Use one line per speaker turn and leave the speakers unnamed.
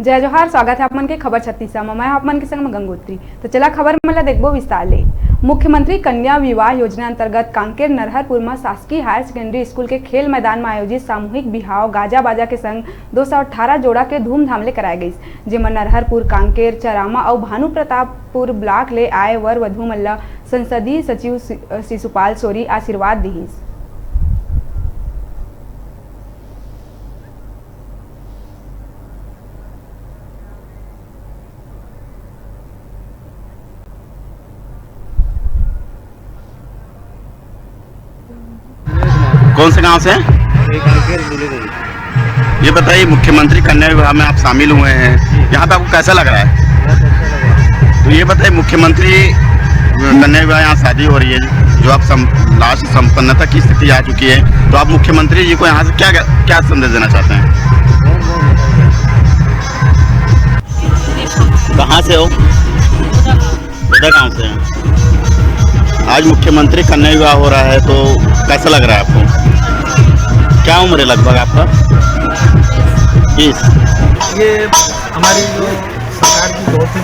जय जोहार। स्वागत है आपमन के खबर 36 में। मैं आपमन के संग में गंगोत्री। तो चला खबर मला देखबो विस्तार ले। मुख्यमंत्री कन्या विवाह योजना अंतर्गत कांकेर नरहरपुर में शासकीय हायर सेकेंडरी स्कूल के खेल मैदान में आयोजित सामूहिक बिहाव गाजा बाजा के संग 218 जोड़ा के धूमधाम ले कराए गई, जेमा नरहरपुर, कांकेर, चरामा और भानु प्रतापपुर ब्लॉक ले आए वर वधु मल्ला संसदीय सचिव शिशुपाल सोरी आशीर्वाद दिहिस।
कौन से गांव से हैं? ये बताइए, मुख्यमंत्री कन्या विवाह में आप शामिल हुए हैं, यहाँ पे आपको कैसा लग रहा है? तो ये बताइए, मुख्यमंत्री कन्या विवाह यहाँ शादी हो रही है जो आप लास्ट संपन्नता की स्थिति आ चुकी है, तो आप मुख्यमंत्री जी को यहाँ से क्या क्या संदेश देना चाहते हैं? कहाँ से हो? उधर गाँव से हैं। आज मुख्यमंत्री कन्या विवाह हो रहा है, तो कैसा लग रहा है आपको? क्या उम्र है लगभग आपका? 20।
ये हमारी जो सरकार की बहुत ही